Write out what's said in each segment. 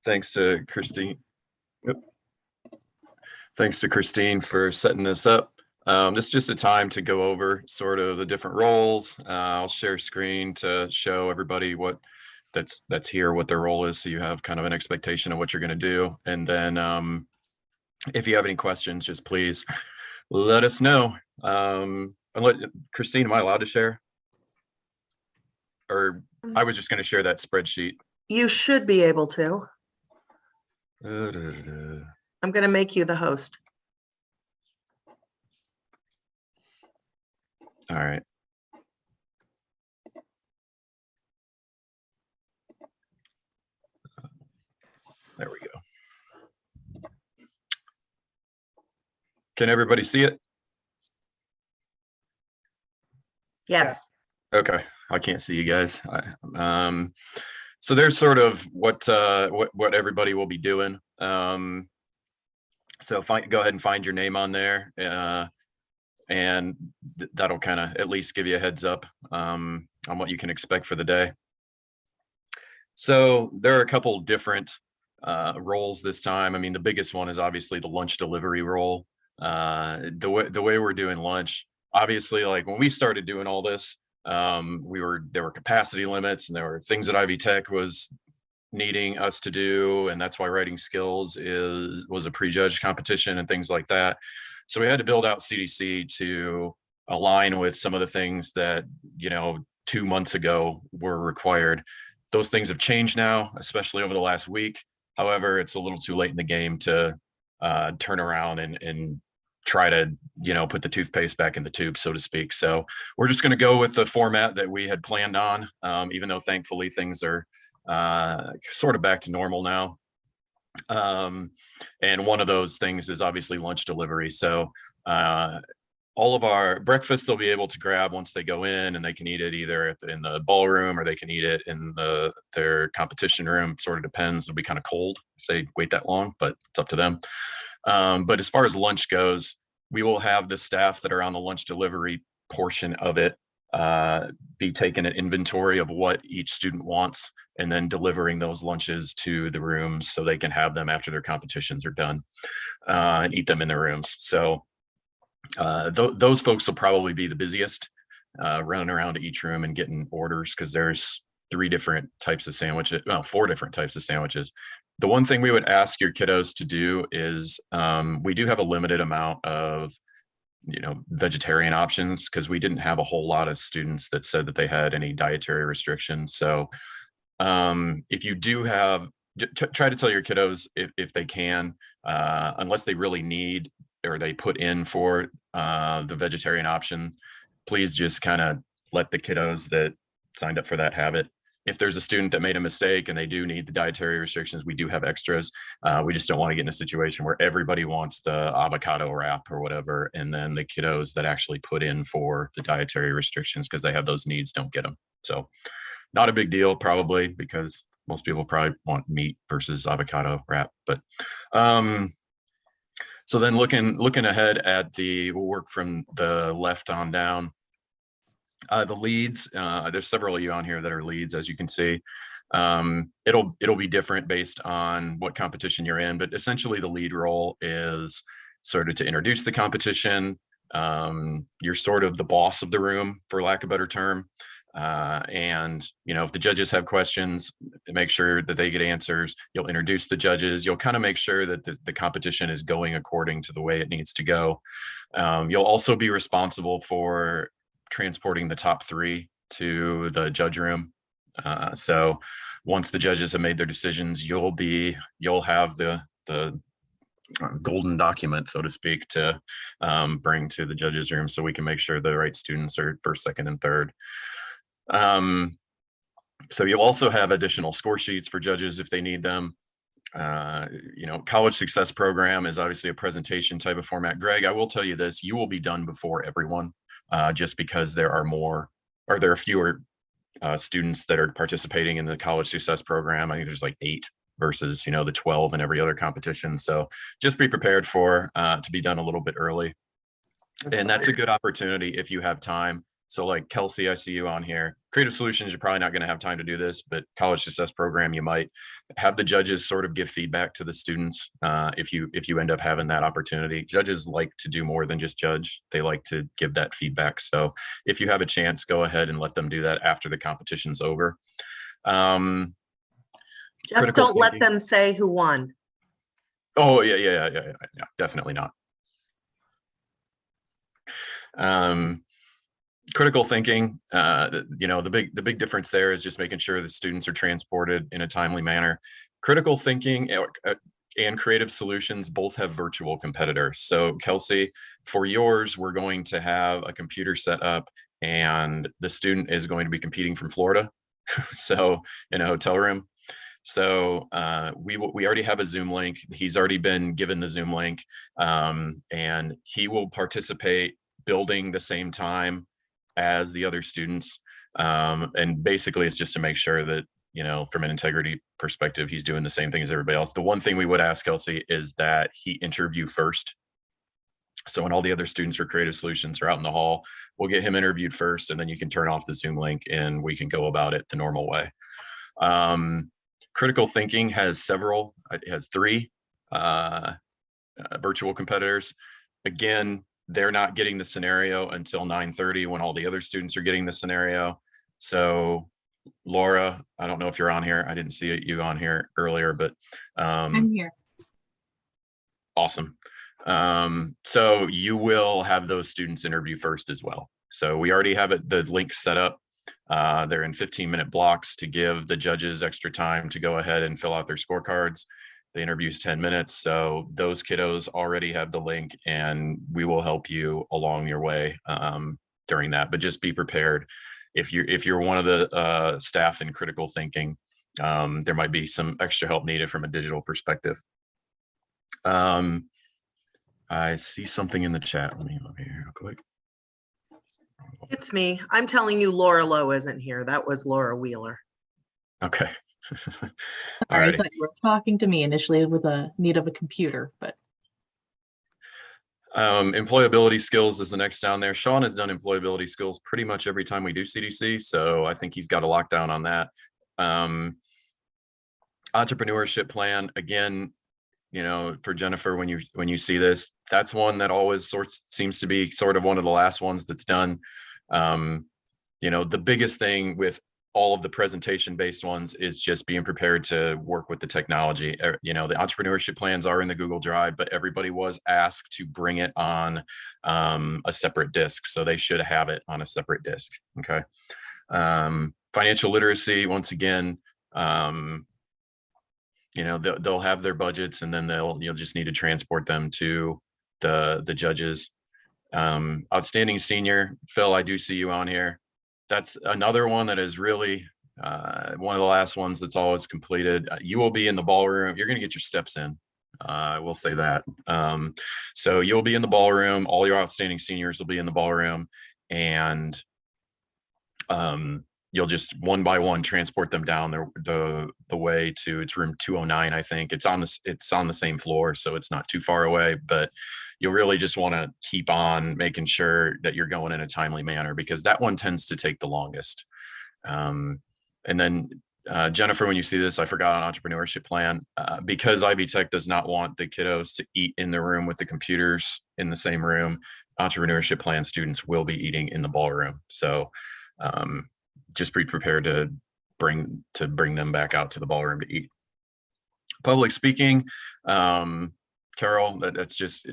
Thanks to Christine. Yep. Thanks to Christine for setting this up. This is just a time to go over sort of the different roles. I'll share screen to show everybody what that's here, what their role is, so you have kind of an expectation of what you're going to do. And then if you have any questions, just please let us know. Christine, am I allowed to share? Or I was just going to share that spreadsheet. You should be able to. I'm going to make you the host. All right. There we go. Can everybody see it? Yes. Okay, I can't see you guys. So there's sort of what everybody will be doing. So go ahead and find your name on there, and that'll kind of at least give you a heads up on what you can expect for the day. So there are a couple different roles this time. I mean, the biggest one is obviously the lunch delivery role. The way we're doing lunch, obviously, like when we started doing all this, there were capacity limits and there were things that Ivy Tech was needing us to do, and that's why writing skills was a prejudged competition and things like that. So we had to build out CDC to align with some of the things that 2 months ago were required. Those things have changed now, especially over the last week. However, it's a little too late in the game to turn around and try to put the toothpaste back in the tube, so to speak. So we're just going to go with the format that we had planned on, even though thankfully things are sort of back to normal now. And one of those things is obviously lunch delivery. So all of our breakfast they'll be able to grab once they go in, and they can eat it either in the ballroom or they can eat it in their competition room. It sort of depends. It'll be kind of cold if they wait that long, but it's up to them. But as far as lunch goes, we will have the staff that are on the lunch delivery portion of it be taking an inventory of what each student wants and then delivering those lunches to the rooms so they can have them after their competitions are done and eat them in their rooms. So those folks will probably be the busiest, running around to each room and getting orders, because there's 4 different types of sandwiches. The one thing we would ask your kiddos to do is we do have a limited amount of vegetarian options, because we didn't have a whole lot of students that said that they had any dietary restrictions. So if you do have, try to tell your kiddos if they can, unless they really need or they put in for the vegetarian option, please just kind of let the kiddos that signed up for that have it. If there's a student that made a mistake and they do need the dietary restrictions, we do have extras. We just don't want to get in a situation where everybody wants the avocado wrap or whatever, and then the kiddos that actually put in for the dietary restrictions because they have those needs don't get them. So not a big deal, probably, because most people probably want meat versus avocado wrap. But so then looking ahead at we'll work from the left on down. The leads, there's several of you on here that are leads, as you can see. It'll be different based on what competition you're in, but essentially the lead role is sort of to introduce the competition. You're sort of the boss of the room, for lack of a better term. And if the judges have questions, make sure that they get answers. You'll introduce the judges. You'll kind of make sure that the competition is going according to the way it needs to go. You'll also be responsible for transporting the top 3 to the judge room. So once the judges have made their decisions, you'll have the golden document, so to speak, to bring to the judges room, so we can make sure the right students are first, second, and third. So you'll also have additional score sheets for judges if they need them. College Success Program is obviously a presentation type of format. Greg, I will tell you this: you will be done before everyone, just because there are fewer students that are participating in the College Success Program. I think there's like 8 versus the 12 in every other competition. So just be prepared for to be done a little bit early. And that's a good opportunity, if you have time, So like Kelsey, I see you on here. Creative Solutions, you're probably not going to have time to do this, but College Success Program, you might have the judges sort of give feedback to the students if you end up having that opportunity. Judges like to do more than just judge. They like to give that feedback. So if you have a chance, go ahead and let them do that after the competition's over. Just don't let them say who won. Oh, yeah, definitely not. Critical thinking, the big difference there is just making sure the students are transported in a timely manner. Critical thinking and Creative Solutions both have virtual competitors. So Kelsey, for yours, we're going to have a computer set up and the student is going to be competing from Florida. So in a hotel room. So we already have a Zoom link. He's already been given the Zoom link, and he will participate building the same time as the other students. And basically, it's just to make sure that, from an integrity perspective, he's doing the same thing as everybody else. The one thing we would ask Kelsey is that he interview first. So when all the other students for Creative Solutions are out in the hall, we'll get him interviewed first, and then you can turn off the Zoom link and we can go about it the normal way. Critical thinking has three virtual competitors. Again, they're not getting the scenario until 9:30 when all the other students are getting the scenario. So Laura, I don't know if you're on here. I didn't see you on here earlier, but I'm here. Awesome. So you will have those students interview first as well. So we already have the link set up. They're in 15-minute blocks to give the judges extra time to go ahead and fill out their scorecards. The interview's 10 minutes. So those kiddos already have the link and we will help you along your way during that. But just be prepared. If you're one of the staff in critical thinking, there might be some extra help needed from a digital perspective. I see something in the chat. Let me look here real quick. It's me. I'm telling you, Laura Lowe isn't here. That was Laura Wheeler. Okay. I thought you were talking to me initially with a need of a computer, but. Employability skills is the next down there. Sean has done employability skills pretty much every time we do CDC. So I think he's got a lockdown on that. Entrepreneurship plan, again, for Jennifer, when you see this, that's one that always seems to be sort of one of the last ones that's done. The biggest thing with all of the presentation based ones is just being prepared to work with the technology. The entrepreneurship plans are in the Google Drive, but everybody was asked to bring it on a separate disk. So they should have it on a separate disk. Okay. Financial literacy, once again, they'll have their budgets and then you'll just need to transport them to the judges. Outstanding senior, Phil, I do see you on here. That's another one that is really one of the last ones that's always completed. You will be in the ballroom. You're going to get your steps in. I will say that. So you'll be in the ballroom. All your outstanding seniors will be in the ballroom, and you'll just one by one transport them down the way to it's room 209. I think it's on the same floor, so it's not too far away, but you'll really just want to keep on making sure that you're going in a timely manner because that one tends to take the longest. And then Jennifer, when you see this, I forgot an entrepreneurship plan because Ivy Tech does not want the kiddos to eat in the room with the computers in the same room. Entrepreneurship plan students will be eating in the ballroom. So just be prepared to bring them back out to the ballroom to eat. Public speaking, Carol, that's just,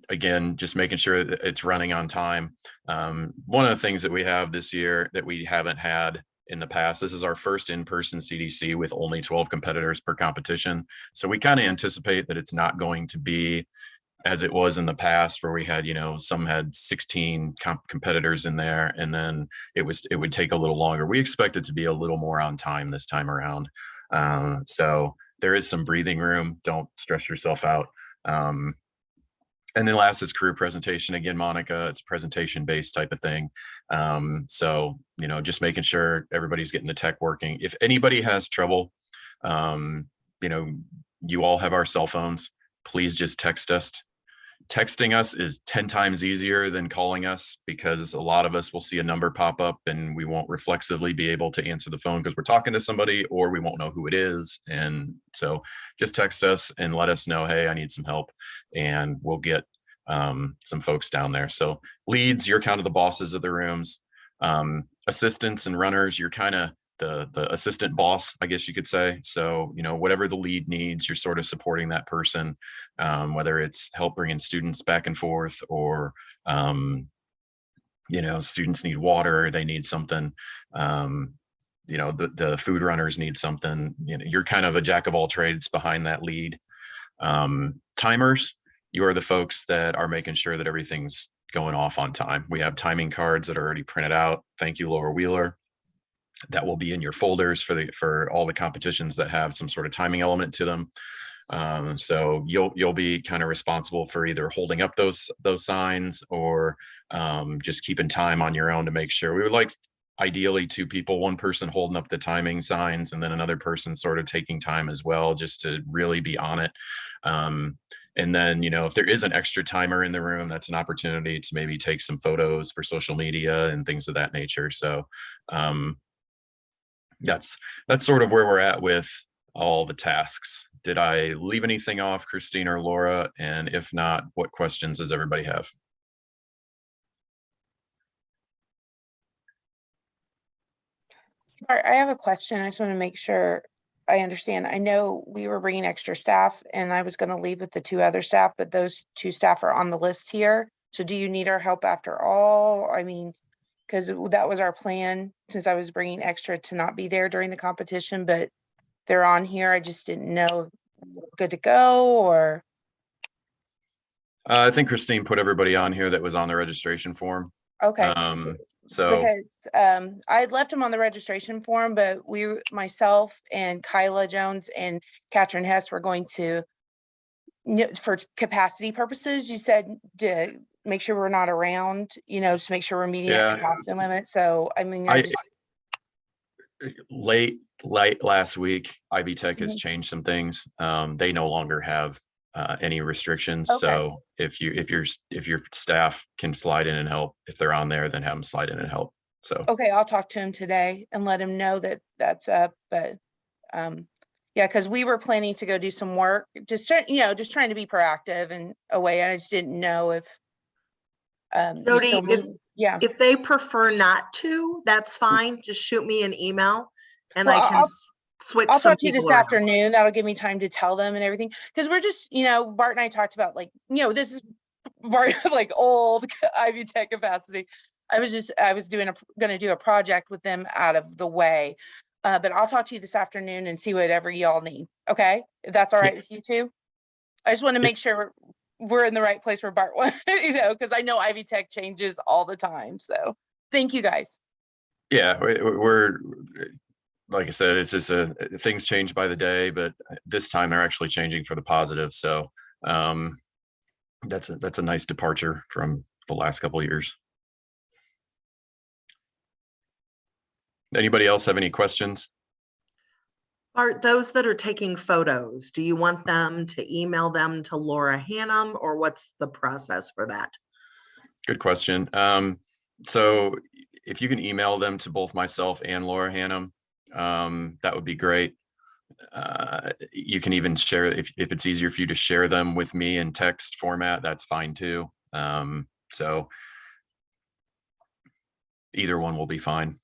again, just making sure that it's running on time. One of the things that we have this year that we haven't had in the past, this is our first in-person CDC with only 12 competitors per competition. So we kind of anticipate that it's not going to be as it was in the past where we had, some had 16 competitors in there and then it would take a little longer. We expect it to be a little more on time this time around. So there is some breathing room. Don't stress yourself out. And then last is career presentation. Again, Monica, it's presentation based type of thing. So, just making sure everybody's getting the tech working. If anybody has trouble, you all have our cell phones. Please just text us. texting us is 10 times easier than calling us, because a lot of us will see a number pop up and we won't reflexively be able to answer the phone because we're talking to somebody, or we won't know who it is. And so just text us and let us know, hey, I need some help, and we'll get some folks down there. So leads, you're kind of the bosses of the rooms. Assistants and runners, you're kind of the assistant boss, I guess you could say. So, you know, whatever the lead needs, you're sort of supporting that person, whether it's help bringing students back and forth, or, you know, students need water, they need something, you know, the food runners need something, you know, you're kind of a jack of all trades behind that lead. Timers, you are the folks that are making sure that everything's going off on time. We have timing cards that are already printed out. Thank you, Laura Wheeler. That will be in your folders for all the competitions that have some sort of timing element to them. So you'll be kind of responsible for either holding up those signs, or just keeping time on your own to make sure. We would like ideally 2 people, 1 person holding up the timing signs and then another person sort of taking time as well, just to really be on it. And then, you know, if there is an extra timer in the room, that's an opportunity to maybe take some photos for social media and things of that nature. So that's sort of where we're at with all the tasks. Did I leave anything off, Christine or Laura? And if not, what questions does everybody have? I have a question. I just want to make sure I understand. I know we were bringing extra staff and I was going to leave with the 2 other staff, but those 2 staff are on the list here. So do you need our help after all? I mean, because that was our plan, since I was bringing extra to not be there during the competition, but they're on here. I just didn't know if we're good to go, or. I think Christine put everybody on here that was on the registration form. Okay. So Because I had left them on the registration form, but myself and Kyla Jones and Katrin Hess were going to, for capacity purposes, you said to make sure we're not around, you know, to make sure we're meeting that capacity limit. So, I mean, late last week, Ivy Tech has changed some things. They no longer have any restrictions. Okay. So if your staff can slide in and help, if they're on there, then have them slide in and help. So okay, I'll talk to him today and let him know that that's up. But yeah, because we were planning to go do some work, just trying to be proactive in a way. And I just didn't know if Jody, yeah, if they prefer not to, that's fine. Just shoot me an email and Well, I can switch I'll some talk to you this people around. afternoon. That'll give me time to tell them and everything. Because we're just, Bart and I talked about, like, this is Bart, like old Ivy Tech capacity. I was going to do a project with them out of the way. But I'll talk to you this afternoon and see whatever y'all need. Okay. If that's all right with you too. I just want to make sure we're in the right place where Bart wants, because I know Ivy Tech changes all the time. So thank you guys. yeah, we're like I said, it's just things change by the day, but this time they're actually changing for the positive. So that's a nice departure from the last couple of years. Anybody else have any questions? Bart, those that are taking photos, do you want them to email them to Laura Hannum, or what's the process for that? Good question. So if you can email them to both myself and Laura Hannum, that would be great. You can even share, if it's easier for you to share them with me in text format, that's fine too. So either one will be fine.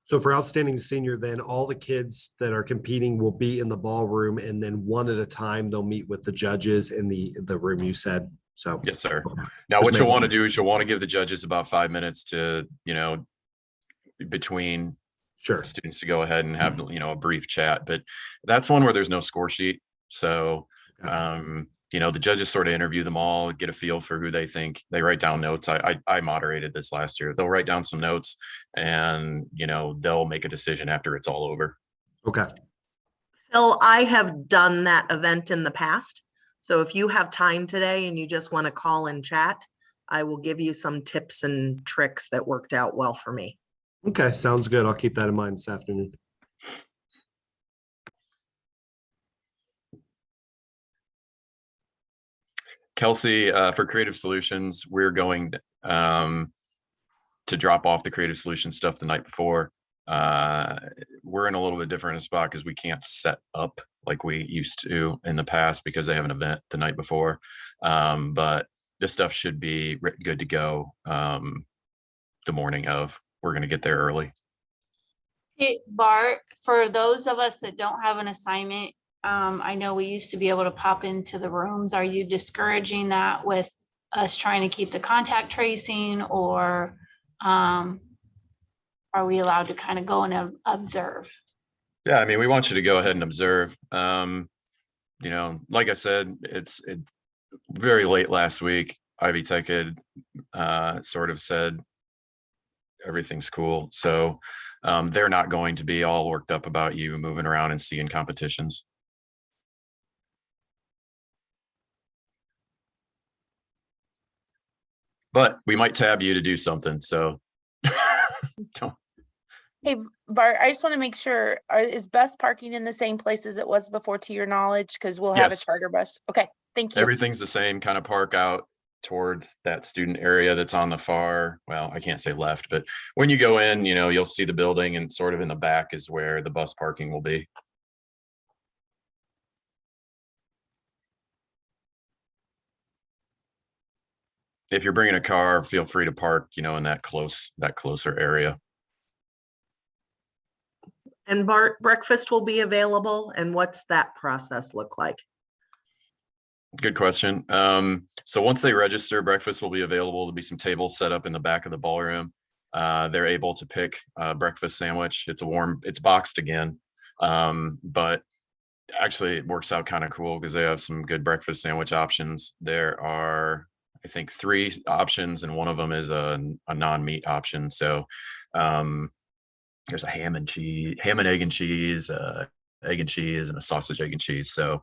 So for outstanding senior, then all the kids that are competing will be in the ballroom, and then one at a time they'll meet with the judges in the room you said. So yes, sir. Now what you'll want to do is you'll want to give the judges about 5 minutes to, between students to go ahead and have, a brief chat. But that's one where there's no score sheet. So, the judges sort of interview them all, get a feel for who they think. They write down notes. I moderated this last year. They'll write down some notes and, they'll make a decision after it's all over. Okay. Phil, I have done that event in the past. So if you have time today and you just want to call and chat, I will give you some tips and tricks that worked out well for me. Okay, sounds good. I'll keep that in mind this afternoon. Kelsey, for Creative Solutions, we're going to drop off the Creative Solutions stuff the night before. We're in a little bit different spot because we can't set up like we used to in the past because they have an event the night before. But this stuff should be good to go the morning of. We're going to get there early. Hey, Bart, for those of us that don't have an assignment, I know we used to be able to pop into the rooms. Are you discouraging that with us trying to keep the contact tracing, or are we allowed to kind of go and observe? Yeah, I mean, we want you to go ahead and observe. You know, like I said, it's very late last week. Ivy Tech had sort of said everything's cool. So they're not going to be all worked up about you moving around and seeing competitions. But we might tab you to do something. So don't. Hey, Bart, I just want to make sure, is bus parking in the same place as it was before, to your knowledge? Because we'll have a Yes. charter bus. Okay, thank you. Everything's the same, kind of park out towards that student area that's on the far, well, I can't say left, but when you go in, you know, you'll see the building, and sort of in the back is where the bus parking will be. If you're bringing a car, feel free to park, you know, in that closer area. And Bart, breakfast will be available, and what's that process look like? Good question. So once they register, breakfast will be available. There'll be some tables set up in the back of the ballroom. They're able to pick a breakfast sandwich. It's boxed again. But actually it works out kind of cool because they have some good breakfast sandwich options. There are, I think, 3 options, and one of them is a non-meat option. So there's a ham and egg and cheese, egg and cheese, and a sausage, egg and cheese. So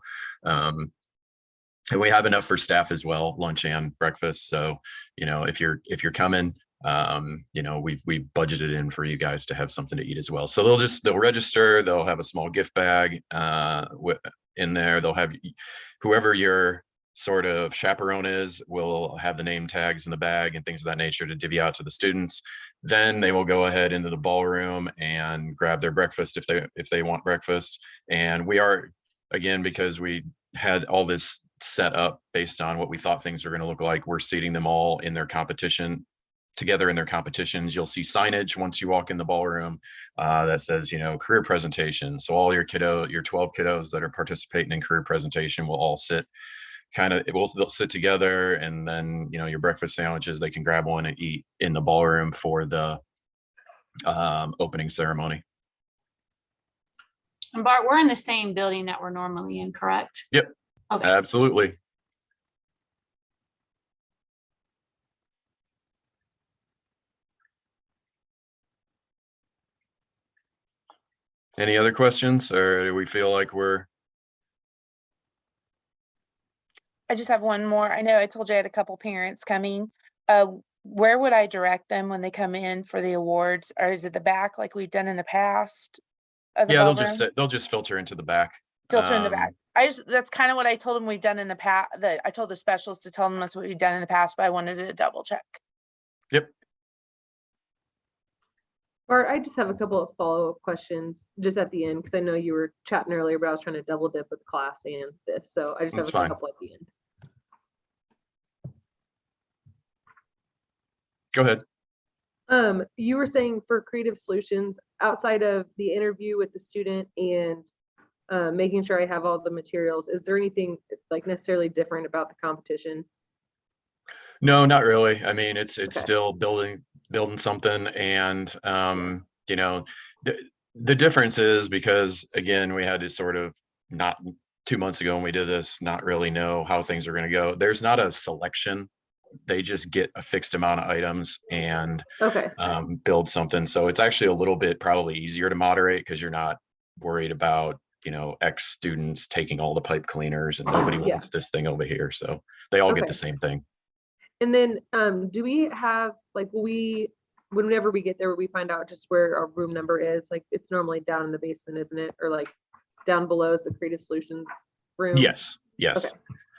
and we have enough for staff as well, lunch and breakfast. So, you know, if you're coming, you know, we've budgeted in for you guys to have something to eat as well. So they'll register, they'll have a small gift bag in there. They'll have whoever your sort of chaperone is will have the name tags in the bag and things of that nature to divvy out to the students. Then they will go ahead into the ballroom and grab their breakfast if they want breakfast. And we are, again, because we had all this set up based on what we thought things were going to look like, we're seating them all in their competition together in their competitions. You'll see signage once you walk in the ballroom that says, you know, career presentation. So all your 12 kiddos that are participating in career presentation will all sit they'll sit together, and then, you know, your breakfast sandwiches, they can grab one and eat in the ballroom for the opening ceremony. And Bart, we're in the same building that we're normally in, correct? Yep. Okay. Absolutely. Any other questions, or do we feel like we're? I just have one more. I know I told you I had a couple parents coming. Where would I direct them when they come in for the awards? Or is it the back like we've done in the past? Of the Yeah, ballroom? they'll just filter into the back. Filter in the back. That's kind of what I told them we've done in the past. That I told the specialist to tell them that's what we've done in the past, but I wanted to double check. Yep. Bart, I just have a couple of follow-up questions just at the end, because I know you were chatting earlier, but I was trying to double dip with class and this, so I just have That's a fine. couple at the end. Go ahead. You were saying for Creative Solutions, outside of the interview with the student and making sure I have all the materials, is there anything like necessarily different about the competition? No, not really. I mean, it's Okay. still building something, and you know, the difference is because, again, we had to sort of, not 2 months ago when we did this, not really know how things are going to go. There's not a selection. They just get a fixed amount of items and Okay. build something. So it's actually a little bit probably easier to moderate because you're not worried about, you know, X students taking all the pipe cleaners and nobody Yeah. wants this thing over here. So they all get the same thing. And then do we have, like, whenever we get there, we find out just where our room number is? Like, it's normally down in the basement, isn't it? Or like down below is the Creative Solutions room? Yes. Okay.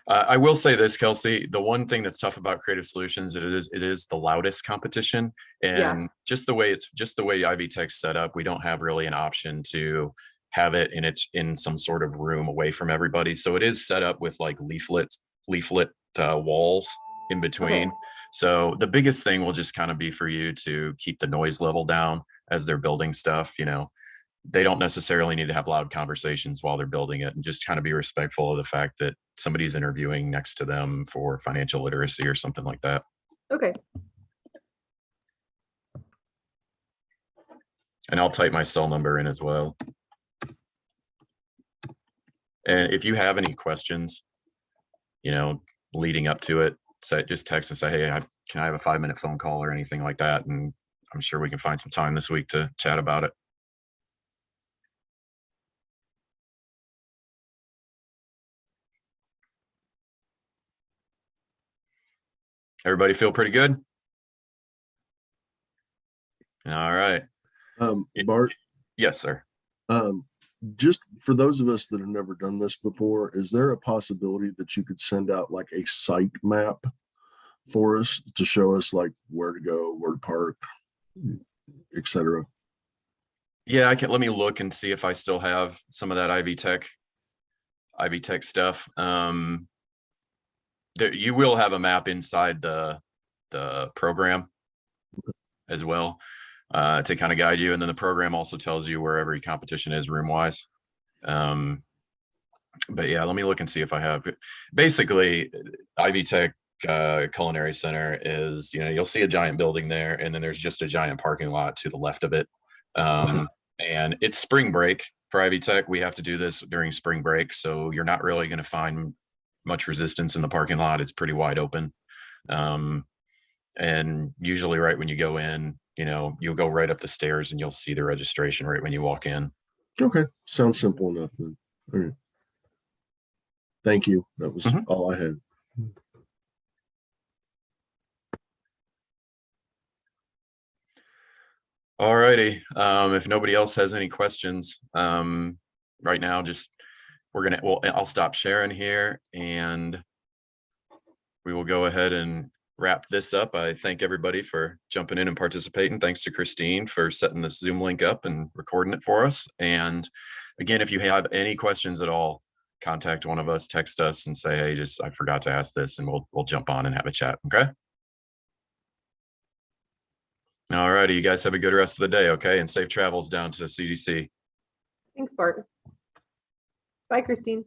I will say this, Kelsey, the one thing that's tough about Creative Solutions, it is the loudest competition. Yeah. And just the way Ivy Tech's set up, we don't have really an option to have it in some sort of room away from everybody. So it is set up with like leaflet walls in between. Okay. So the biggest thing will just kind of be for you to keep the noise level down as they're building stuff. They don't necessarily need to have loud conversations while they're building it, and just kind of be respectful of the fact that somebody's interviewing next to them for financial literacy or something like that. Okay. And I'll type my cell number in as well. And if you have any questions, leading up to it, just text and say, hey, can I have a 5-minute phone call or anything like that? And I'm sure we can find some time this week to chat about it. Everybody feel pretty good? All right. Bart, Yes, sir. just for those of us that have never done this before, is there a possibility that you could send out like a site map for us to show us like where to go, where to park, etc.? Yeah, let me look and see if I still have some of that Ivy Tech stuff. You will have a map inside the program as well, to kind of guide you. And then the program also tells you where every competition is room wise. But yeah, let me look and see if I have. Basically, Ivy Tech Culinary Center is, you'll see a giant building there, and then there's just a giant parking lot to the left of it. And it's spring break for Ivy Tech. We have to do this during spring break, so you're not really going to find much resistance in the parking lot. It's pretty wide open. And usually right when you go in, you'll go right up the stairs and you'll see the registration right when you walk in. Okay, sounds simple enough then. All right. Thank you. That was all I had. All righty. If nobody else has any questions, right now, I'll stop sharing here and we will go ahead and wrap this up. I thank everybody for jumping in and participating. Thanks to Christine for setting this Zoom link up and recording it for us. And again, if you have any questions at all, contact one of us, text us and say, hey, I forgot to ask this, and we'll jump on and have a chat. Okay. All righty. You guys have a good rest of the day. Okay. And safe travels down to CDC. Thanks, Bart. Bye, Christine.